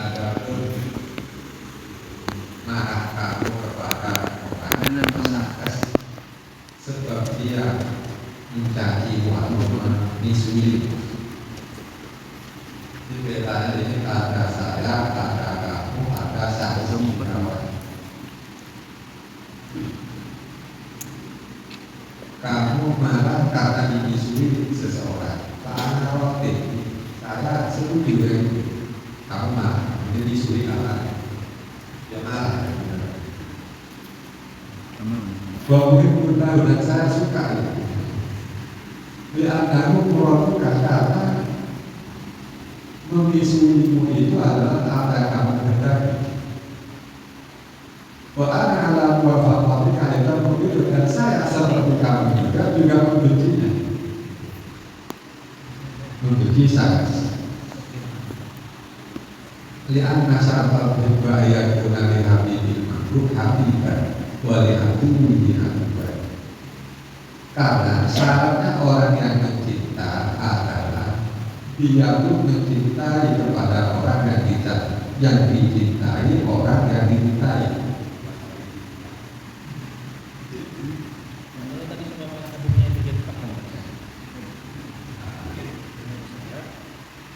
Adapun marah kamu kepada orang tersangka sebab dia mencaci menyusui. Di petanya ini ada saya, ada kamu, ada saksi kawan. Kamu marah karena dimisui seseorang. Karena waktu saya setuju kamu marah, dia disuri kalah. Dia marah. Bahwa ibu tahu dan saya suka itu. Biar kamu melakukan karena memisuimu itu adalah apa yang kamu hendaki. Bahwa alam wafat kaitan begitu dan saya seperti kamu juga membencinya, membenci saya. Lian nasabah berbahaya kunali habibil makhluk habiban wali aduwi habiban. Karena syaratnya orang yang mencinta adalah dia pun mencintai kepada orang yang dicintai orang yang dicintai.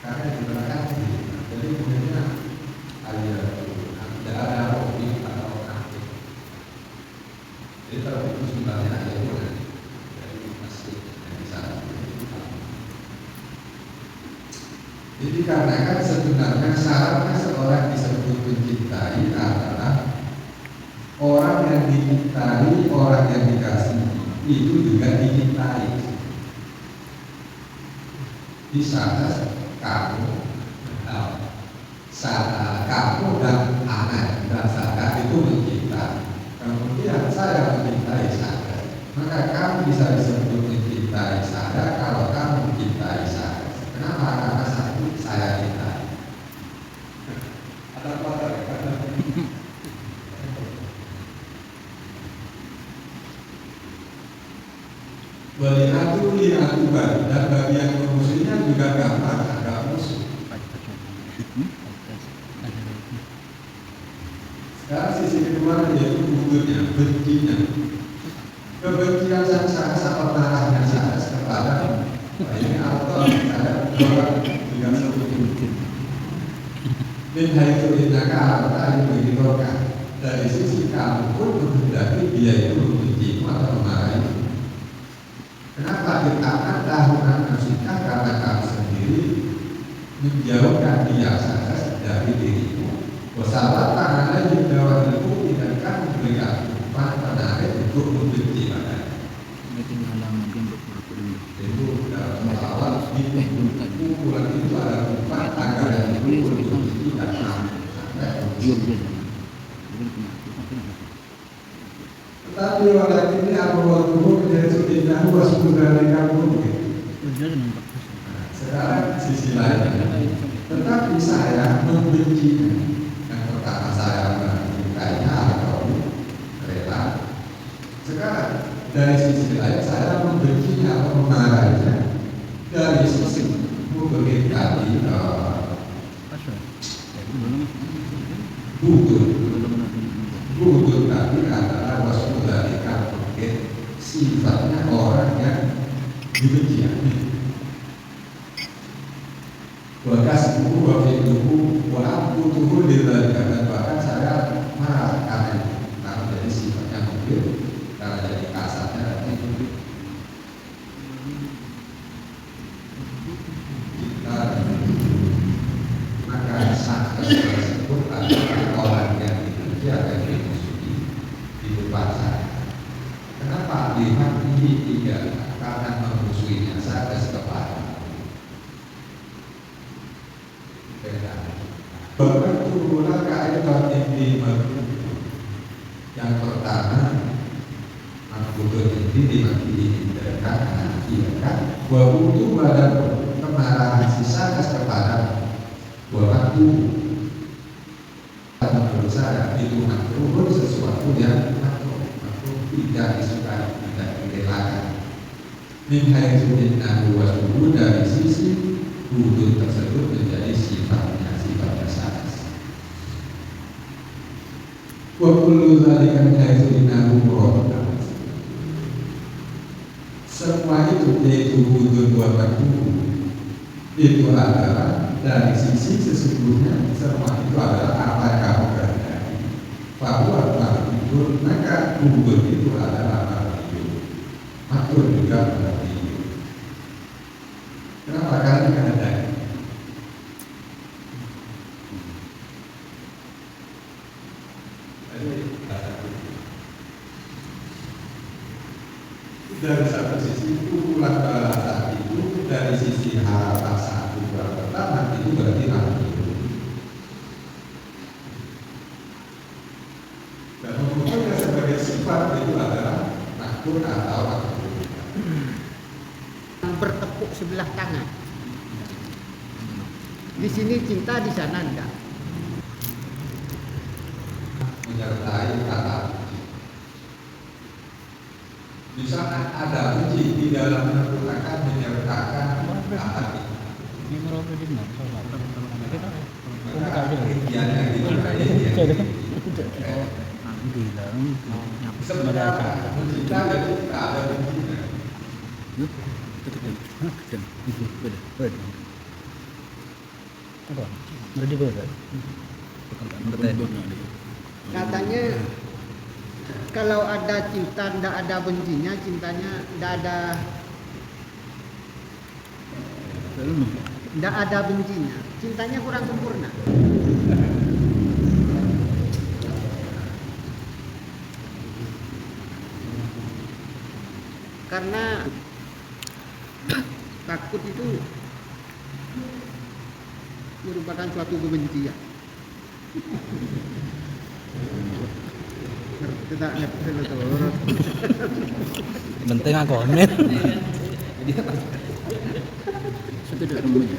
Karena digunakan jadi kemudian tidak ada hobi atau aktif. Jadi kalau itu sebenarnya ada itu dari masjid yang di sana. Jadi karena kan sebenarnya syaratnya seorang disebut mencintai adalah orang yang dicintai, orang yang dikasihi itu juga dicintai. Di sana kamu dan anak dan saya itu mencinta. Kemudian saya mencintai saya. Maka kamu bisa disebut mencintai saya kalau kamu mencintai saya. Kenapa? Karena saya cintai. Ada apa? Wali'atu li'atuban dan bagi yang memusuhinya juga gampang ada musuh. Sekarang sisi kedua yaitu bugurnya, bencinya. Kebencian saya sama marahnya saya kepada ini autor saya orang juga seperti itu. Min haitsu innaka ta'lamu bidoroka. Dari sisi kamu pun menghendaki dia itu membenci atau memarahi. Kenapa dikatakan tahunan nafsika karena kamu sendiri menjauhkan dia saja dari dirimu. Wasalah tangannya juga itu tidak akan memberikan umpan menarik untuk membenci padanya. Itu dalam awal pukulan itu ada umpan agar yang dipukul itu tidak sampai. Tetapi orang ini apabila menjadi tidak luas budaya kamu. Sekarang sisi lainnya, tetapi saya membencinya. Yang pertama saya mencintainya atau rela. Sekarang dari sisi lain saya membencinya atau memarahinya. Dari sisi mungkin tadi butuh tadi adalah wasmudalika mungkin sifatnya orang yang dibenci. Wakas buku wafiduhu wa butuhu lillahi dan bahkan saya marah karena jadi sifatnya mungkin karena jadi kasarnya kita maka sangat tersebut adalah orang yang dibenci akan dimusuhi di depan saya. Kenapa lihat ini tidak karena memusuhinya saya kepada bahkan Makhluk kaidah inti yang pertama makhluk inti dimakikan bahwa untuk badan kemarahan sisa kepada waktu menurut saya itu makhluk sesuatu yang makhluk tidak disukai, tidak direlakan. Min haitsu innahu wasfuhu, dari sisi wujud tersebut menjadi sifat dasar. Wa kullu dzalika min haitsu innahu muradun. Semua itu yaitu wujud wa makhluk itu adalah dari sisi sesungguhnya semua itu adalah apa yang kamu kehendaki. Bahwa makhluk, maka wujud itu adalah makhluk juga berarti. Kenapa? Karena kehendaki. Dari satu sisi pukulan balasan itu, dari sisi harapan satu pertama itu berarti makhluk. Dan mengumpulkan sebagai sifat itu adalah makhluk atau makhluk. Bertepuk sebelah tangan. Di sini cinta, di sana enggak. Menyertai kata benci. Di sana ada benci, di dalamnya pun akan menyertakan kata benci. Maka kegiatan itu sebenarnya mencinta dan tidak ada bencinya. Katanya kalau ada cinta tidak ada bencinya, cintanya tidak ada bencinya, cintanya kurang sempurna. Karena takut itu merupakan suatu kebencian. Kita penting aku amin. sudah rumahnya.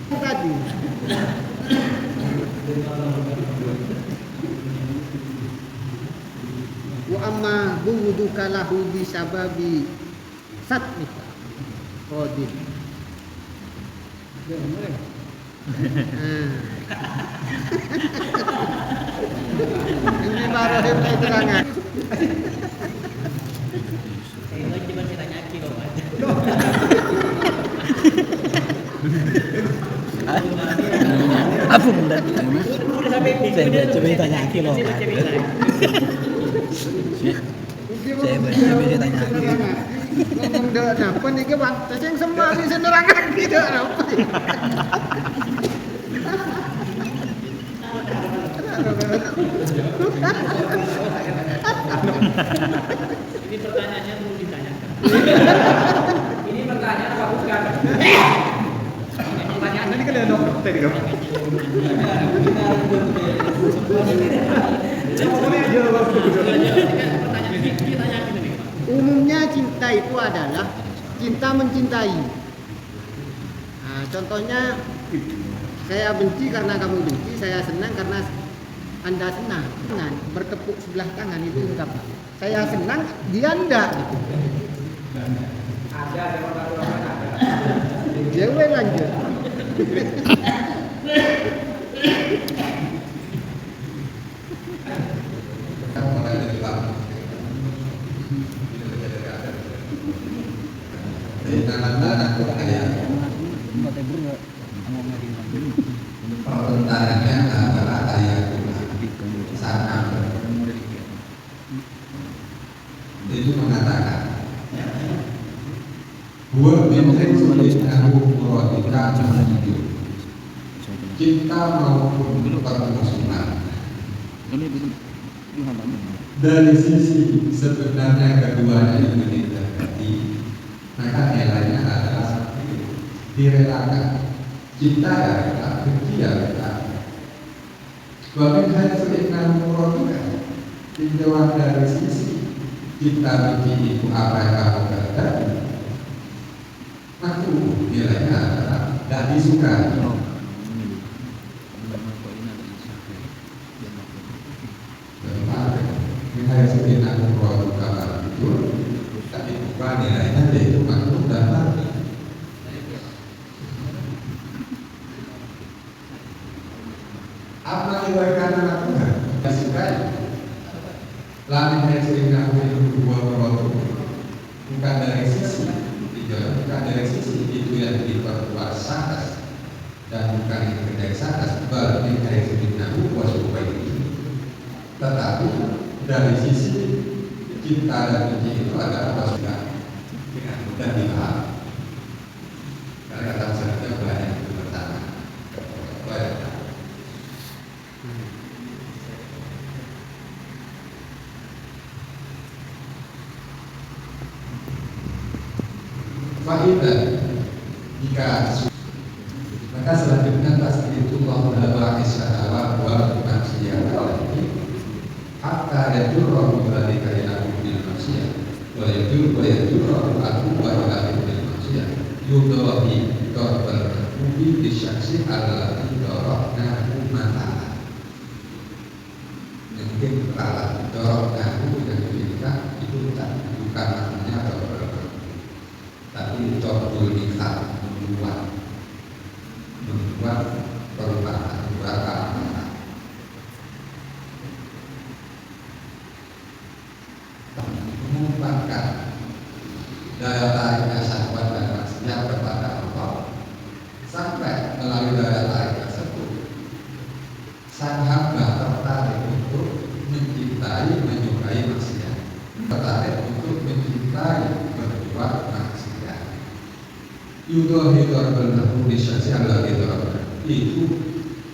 Saya tadi wa amma buduka lahu bi sababi satmika qadir. Ini baru saya terangan. Saya cuma tanya kilo aja. Apa benda? Udah sampai Saya coba tanya kilo. Saya tanya kilo. Ngomong dah napa nih ke bang? Saya yang sembah ni senerangan gitu apa? Ini pertanyaannya perlu ditanyakan. Ini pertanyaan Pak Bukan. Pertanyaan Ini kan ada dokter tadi kan? Umumnya cinta itu adalah cinta mencintai. Nah, contohnya saya benci karena kamu benci, saya senang karena Anda senang. Bertepuk sebelah tangan itu ungkapan. Saya senang, dia enggak. Jauh lanjut. Pertentangannya adalah ayat sana itu mengatakan buat cinta maupun permusuhan dari sisi sebenarnya keduanya itu didekati, maka nilainya adalah seperti itu. Direlakan, cinta ya rela, benci ya rela. Bahkan haitsu innahu muradun, tinjauan dari sisi cinta benci itu apa yang kamu kehendaki, maka nilainya adalah tidak disukai. Hai sudah aku produk kabar itu, tapi bukan nilainya yaitu makhluk dan mati. Apa diberikan anak Tuhan? Disukai. Lain hai sudah aku itu dua produk, bukan dari sisi tidak, bukan dari sisi itu yang diperkuat sangat dan bukan yang terjadi sangat. Berarti hai sudah aku suka ini, tetapi dari sisi cinta dan benci itu adalah sudah dengan mudah dipahami. Karena kata saja banyak itu pertama. Faidah jika maka selanjutnya tasbihullah dalam isya'ala wa maksiyah ini hatta yajurrahu dzalika ila bil maksiyah wa yajurrahu al-quwa ila bil maksiyah yudawi darbal mubi di syaksi allati darabna ummatana. Mungkin kalau darabna yang diberikan itu bukan maknanya darbal, tapi darbul nikah, membuat perubahan bakal mengembangkan daya tariknya syahwat dan maksiat kepada Allah sampai melalui daya tarik tersebut sang hamba tertarik untuk mencintai, menyukai maksiat, tertarik untuk mencintai, berbuat maksiat. Yudohi darbal mahmudi syaksian lagi itu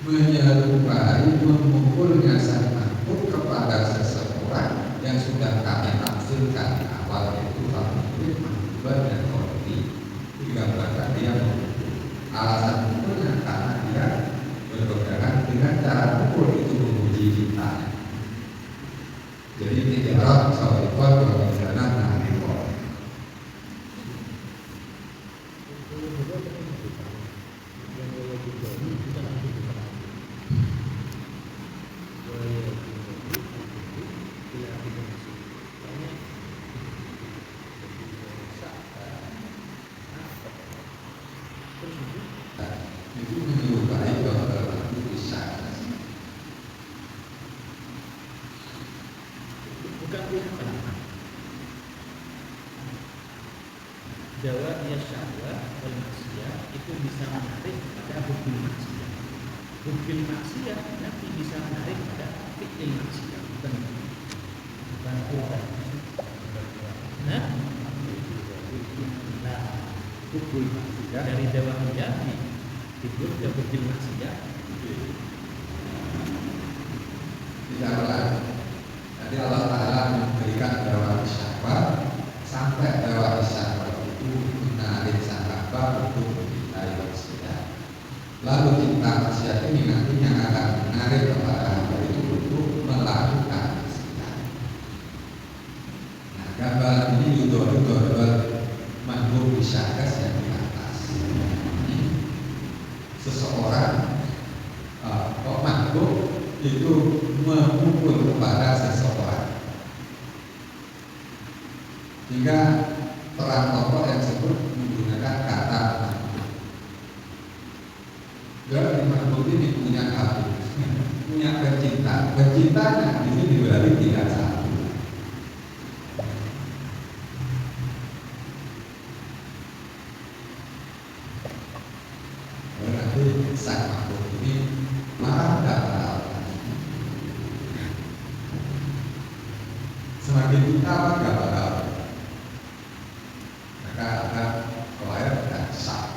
menyerupai memukulnya sang makhluk kepada seseorang yang sudah kami tafsirkan di awal, itu fakir, mahbub dan korbi. Digambarkan dia memukul. Alasan mukulnya karena dia berpegangan dengan cara pukul itu menguji cintanya. Jadi tidak sawifat berbicara narikor. Itu menyerupai bahwa itu bisa bukan kenapa jawab ya syahwat wal maksiyah itu bisa menarik pada hukum maksiyah. Hukum maksiyah nanti bisa menarik pada fi'il maksiyah, bukan kurban. Nah, hukum maksiyah dari dewa menjadi itu dia hukum maksiyah. tidak lagi. Jadi Allah Ta'ala memberikan dakwah syahwat sampai dakwah syahwat itu menarik sang hamba untuk mencintai maksiat. Lalu cinta maksiat ini nantinya akan menarik kepada hamba itu untuk melakukan maksiat. Nah, gambar ini yudhor makhluk bisyakas yang di atas. Seseorang makhluk itu memukul kepada seseorang, hingga peran tokoh yang disebut menggunakan kata makhluk. Jadi makhluk ini punya hati, punya pecinta. Pecintanya ini berarti tidak satu. Berarti sang makhluk ini marah dan marah. Semakin kita maka bakal maka akan kelair dan sah.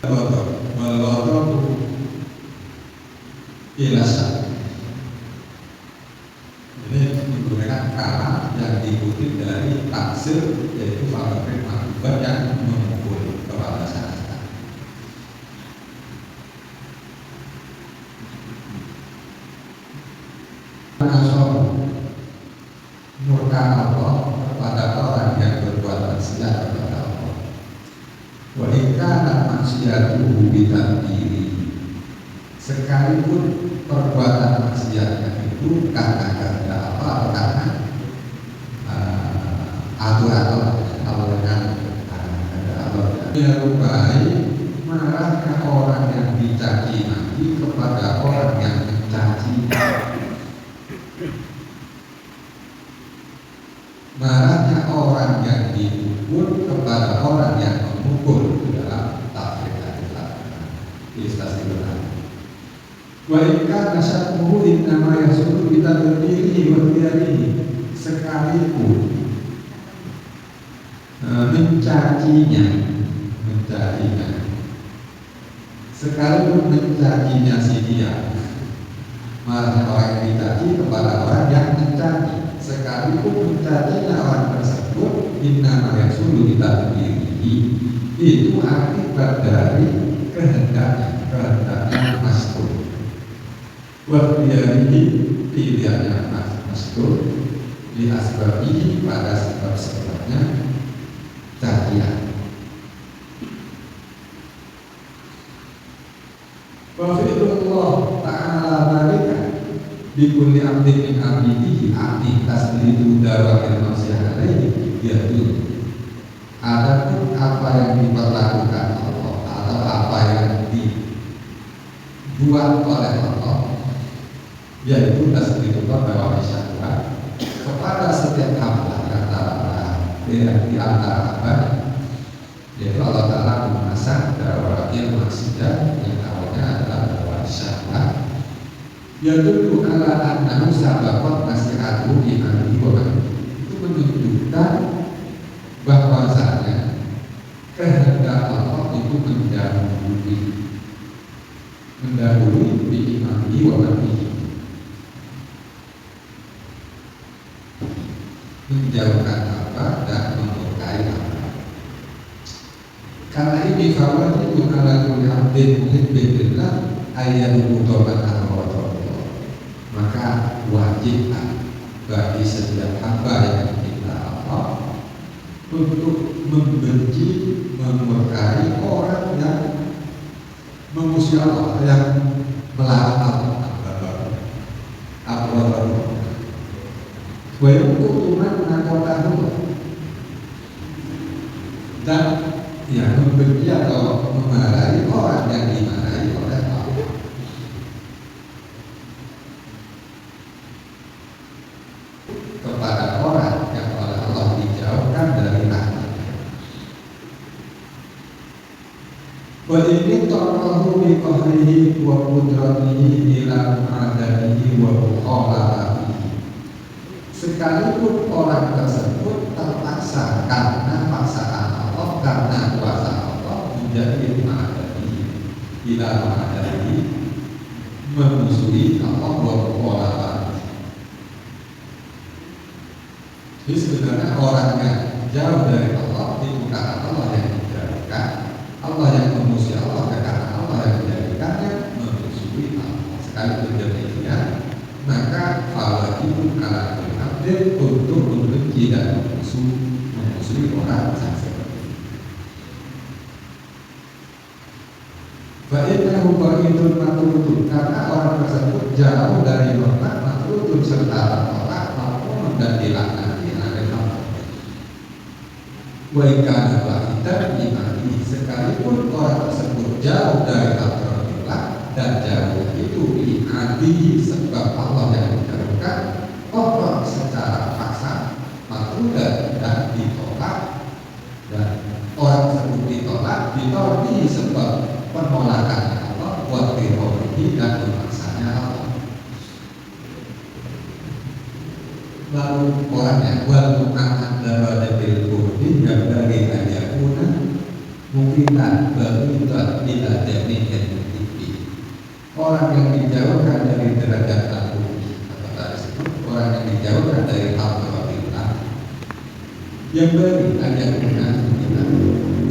Melotot ilasan. Ini menggunakan kata yang dikutip dari tafsir, yaitu fakir akibat yang memukul kepada syarikat. Nasor murka Allah kepada orang yang berbuat maksiat kepada Allah. Wa in kana maksiatuhu bitadbiri, sekalipun perbuatan maksiatnya itu karena apa? Karena aturan Allah dengan merupai marahnya orang yang dicaci maki kepada orang yang mencaci, marahnya orang yang dipukul kepada orang yang memukul dalam tafsir ilustrasi benar. Wa ika nasyatuhu innama yasulu kita berdiri berdiri, sekalipun mencacinya, sekalipun mencacinya si dia, marahnya orang yang dicaci kepada orang yang mencaci, sekalipun mencacinya orang tersebut innama yasulu kita berdiri, itu akibat dari kehendaknya mastur. Wabiyarihi pilihannya mastur di asbabihi pada sebab-sebabnya cacian. Wa fi'lullah ta'ala dzalika bi kulli abdin min abdihi abdi taslidu dawakil masyarakat yaitu adapun apa yang diperlakukan Allah atau apa yang dibuat oleh Allah, yaitu taslidu dawakil masyarakat kepada setiap hamba di antara hamba, yaitu Allah Ta'ala memasang dawakil maksiat yang awalnya adalah dawakil syahwat, yaitu ala annahu sabaqat nasi'atuhu imani wa itu menunjukkan bahwasanya kehendak Allah itu mendahului bi imani wa matihi, menjauhkan apa dan memurkai apa. Karena ini fawajibu ala kulli abdin muhibbin ayyadu mutoban al-wadhullah, maka wajib bagi setiap hamba yang kita Allah untuk membenci, memurkai orang yang memusuhi Allah, yang melarang Allah. Wa yukutuman nakotahu, dan yang membenci atau memarahi orang yang dimarahi oleh Allah. Kepada orang yang oleh Allah dijauhkan dari rahmatnya. Wa ini tarahu bi qahrihi wa qudratihi ila ma'adanihi wa mukhalafatihi, sekalipun orang tersebut terpaksa karena paksaan Allah, karena kuasa Allah menjadi ma'adanihi ila ma'adanihi, memusuhi Allah wa mukhalafatihi. Jadi sebenarnya orang yang jauh dari Allah itu karena Allah yang menjadikan, Allah yang memusuhi Allah karena Allah yang menjadikannya memusuhi Allah. Sekalipun demikian, maka wajib ala kulli abdin untuk membenci dan memusuhi orang yang seperti itu. Fa'innahu ba'idun matrudun, karena orang tersebut jauh dari rahmat, matrudun serta tolak, maupun dan dilaknati oleh Allah. Wa ikana ba'idan imani, sekalipun orang tersebut jauh dari Allah dan jauh itu imani sebab Allah yang menjauhkan, Allah secara paksa, makrudan dan ditolak, dan orang tersebut ditolak sebab penolakan Allah, buat dirihi dan memaksanya Allah. Lalu orangnya wal mu'ahad daradatil qurbi yang dari ayakuna mungkinan berita bila jami'in mutipi, orang yang dijauhkan dari derajat aku atau tadi disebut orang yang dijauhkan dari hal-hal yang beri ayat dengan kita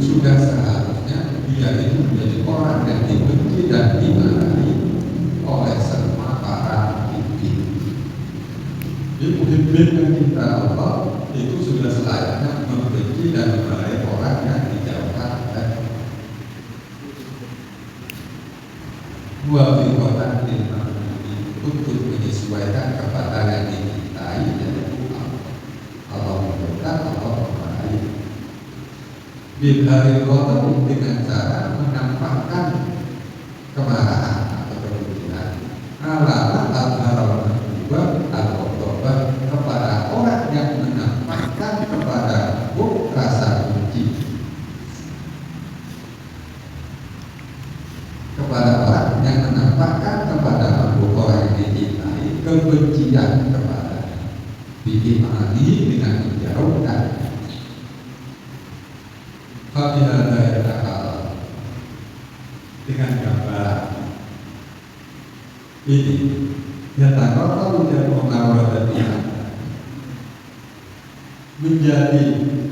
sudah seharusnya dia itu menjadi orang yang dibenci dan dimarahi oleh semua para pemimpin. Jadi pemimpin yang kita Allah itu sudah selayaknya membenci dan memarahi orang yang dijauhkan dari dua kekuatan untuk menyesuaikan kepada yang dicintai yaitu Allah memberkat, Allah memarahi. Bil hari ghadab dengan cara menampakkan kemarahan atau kebencian ala al-haram al-ghadab kepada orang yang menampakkan kepada rasa benci kepada orang yang menampakkan kepada orang yang dicintai kebencian kepada bikin mati dengan menjauhkan. Fabila daya takal dengan gambar ini ya takal menjadi pengaruh dan menjadi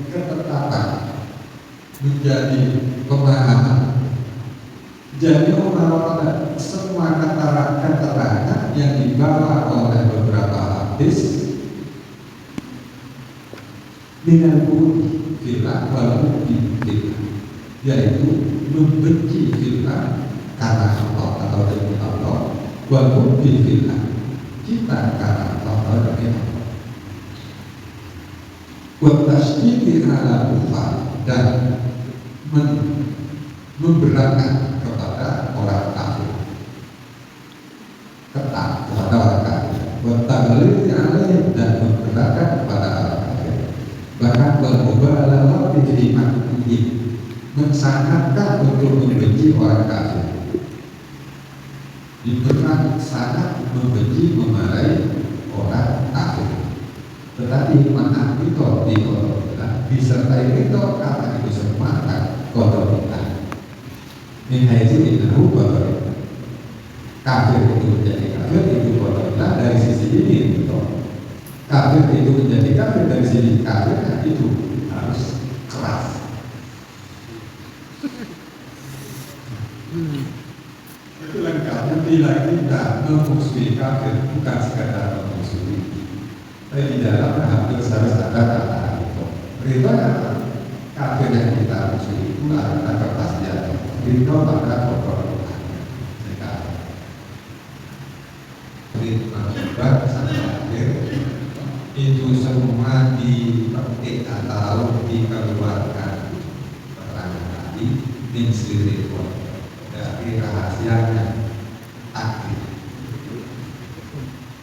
ketetapan, menjadi pemahaman. Jadi orang-orang semua keterangan yang dibawa oleh beberapa hadis dengan bukti filah walaupun filah, yaitu membenci filah karena Allah atau demi Allah, walaupun filah kita karena Allah demi Allah. Watasdid ala kufar dan memberatkan kepada orang kafir, ketat kepada orang kafir, bertaglid alaih dan memberatkan kepada orang kafir, bahkan bermubalah di makhluk mensangatkan untuk membenci orang kafir, diberat sangat membenci memarahi orang kafir. Tetapi maaf itu disertai itu kata itu semua kotor kita. Nihai itu dinahu kotor kita. Kafir itu menjadi kafir itu kotor kita dari sisi ini itu. Kafir itu menjadi kafir dari sisi kafir itu harus keras. Itu lengkapnya bila kita memusuhi kafir bukan sekadar memusuhi. Tapi di dalamnya hampir harus ada kata itu. Rito yang kafir yang kita musuhi itu adalah kepastian. Rito pada kotor sekarang. Rito akibat sampai akhir itu semua dipetik atau dikeluarkan keterangan tadi min sirri dari rahasianya takdir.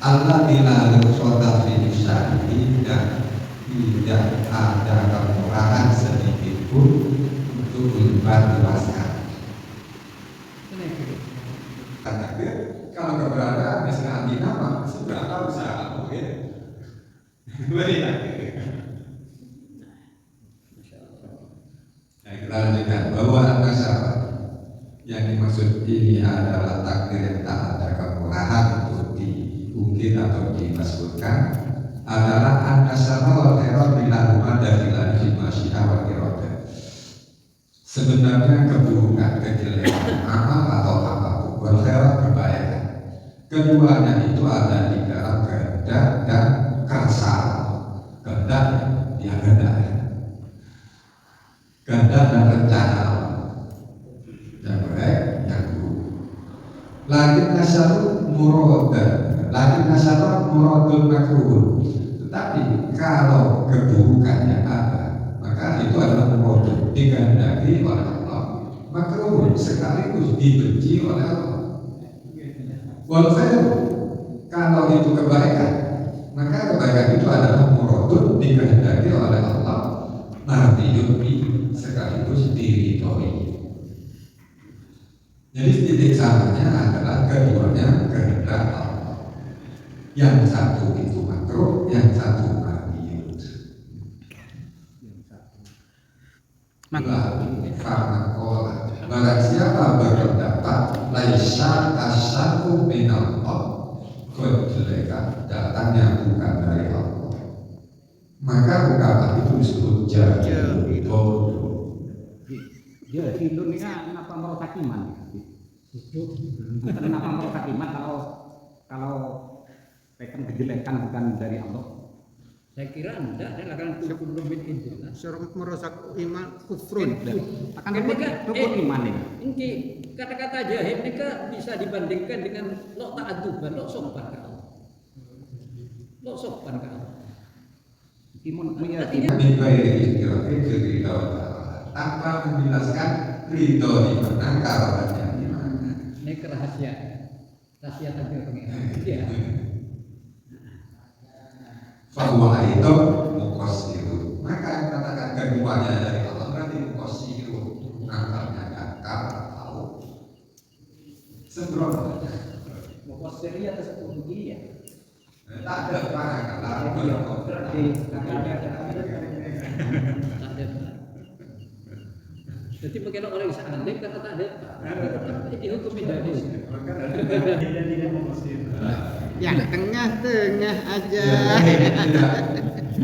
Allah bila sota finisari dan tidak ada kemurahan sedikit pun untuk membantu masyarakat. Karena kalau keberadaan misalnya anti nama seberapa usaha mungkin, Nah kita lanjutkan bahwa masyarakat yang dimaksud ini adalah takdir yang tak ada kemurahan untuk diungkit atau dimasukkan adalah an-nasara wal khairat bilahuma dafilan fi masyiah wal iradah. Sebenarnya keburukan, kejelekan, amal atau apapun wal khairat kebaikan, keduanya itu ada di dalam kehendak dan kerasa. Kehendak yang kehendak dan rencana yang baik, yang buruk. Lakin nasaru muradul makruh. Tetapi kalau keburukannya ada, maka itu adalah muradul dikehendaki oleh Allah. Makruh sekaligus dibenci oleh Allah. Wal khair, kalau itu kebaikan, maka kebaikan itu adalah muradul dikehendaki oleh Allah. Mardiyun bi sekaligus diridhoi. Jadi titik samanya adalah keduanya kehendak Allah. Yang satu itu makruh, yang satu mardiyun. Lalu farmakola. Barang siapa berpendapat laisa kasaku minallah, kejelekan datangnya bukan dari Allah. Maka ungkapan itu disebut jahil bodoh. Dia hidup ini kenapa merotak iman? Kenapa merotak iman kalau pekan kejelekan bukan dari Allah? Saya kira enggak, dia akan kufrun bil injil. merusak iman kufrun. Akan rukun iman ini. Ini kata-kata jahil ini bisa dibandingkan dengan lo ta'aduban, lo sopan ke Allah. Lo sopan ke Allah. Imun Artinya Min ghairi ikhtirafin ridha wa ta'ala, tanpa menjelaskan ridho di mana, karunia di mana. ini kerahasiaan. Rahasia takdir pengiran. Iya. Fahuwa itu mukosiru. Maka yang katakan keduanya dari Allah berarti mukosiru, nampaknya akal tahu. Sembrono. Mukosiri atau sepuluh Tak ada barang kalau Tak ada. Jadi mungkin orang yang seandainya kata tak ada. Ini hukum Indonesia. Yang tengah-tengah aja.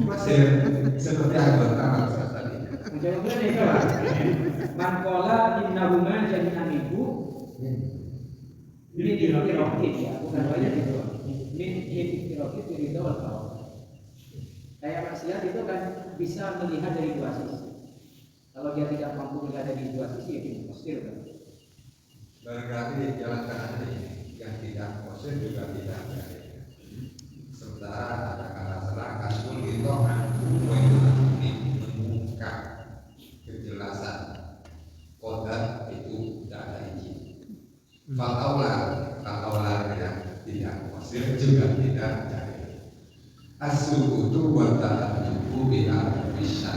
Masih seperti anggota bangsa tadi. Jawabannya itu Mankola innahuma jami'an ibu min ikhtirokit ya, bukan banyak itu. Min ikhtirokit ridho wal tawaf. Kayak maksiat itu kan bisa melihat dari dua sisi. Kalau dia tidak mampu melihat dari dua sisi, ya dia mustahil kan. Berarti jalan kanan ini yang tidak kosir juga tidak ada. Sementara ada kata serahkan pun itu mengungkap kejelasan kodar itu tidak ada izin. Fakaulah yang tidak kosir juga tidak ada. As-sukutu wa ta'adubu bi'al bisa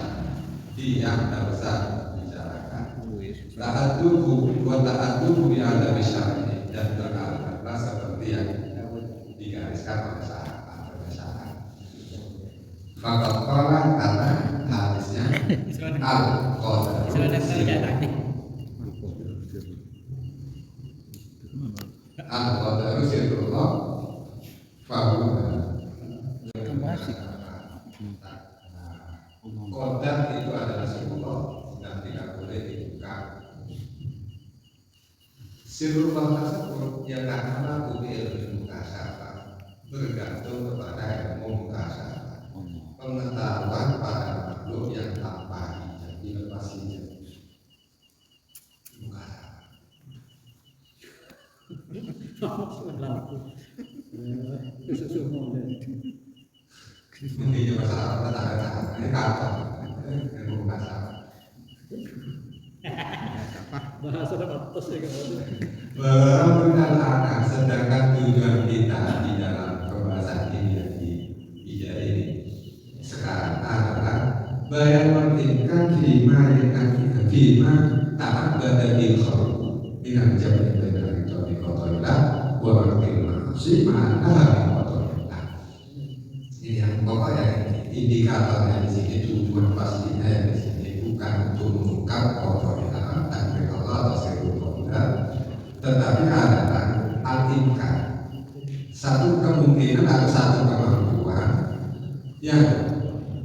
yang tidak usah bicarakan. Ta'adubu wa ta'adubu bi'al bisa dan beralamatlah seperti yang digariskan oleh sahabat. Fakaulah karena hadisnya al-qadar al-qadar sirrullah fahuwa. Kodar itu adalah sirrullah dan tidak boleh dibuka. Sirrullah tersebut yang karena ilmu mukasyafah bergantung kepada ilmu mukasyafah, pengetahuan pada makhluk yang tanpa hijab, dilepas hijab. Ini masalah tetangga ini kantor ilmu mukasyafah. Bahasa atas ya kan. Berhubungan anak, sedangkan tujuan kita di dalam pembahasan ini di ijazah ini sekarang adalah bayan menginginkan lima yang nanti lima taat badai khol dengan jabatan dari topi kotolah buat masih mana hari kotolah. Ini yang pokoknya indikatornya di sini, tujuan pastinya yang di sini bukan untuk mengungkap kotolah dan Allah atau tetapi adalah al-imkan, satu kemungkinan atau satu kemampuan yang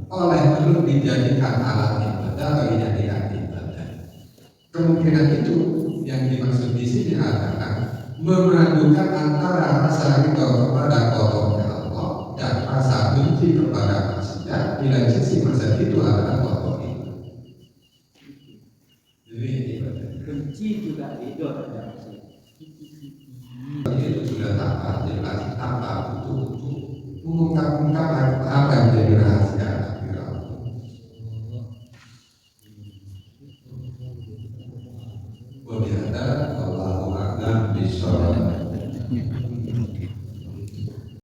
oleh perlu dijadikan alat ibadah bagi yang tidak ibadah. Kemungkinan itu yang dimaksud di sini adalah memadukan antara rasa ridho kepada qadar Allah dan rasa benci kepada maksiat, bila sisi maksiat itu adalah qadar itu. Jadi Benci juga ridho terhadap maksiat. itu sudah tanpa jelas, tanpa butuh mengungkap apa yang menjadi rahasia takdir Allah. Wallahu a'lam bishawab.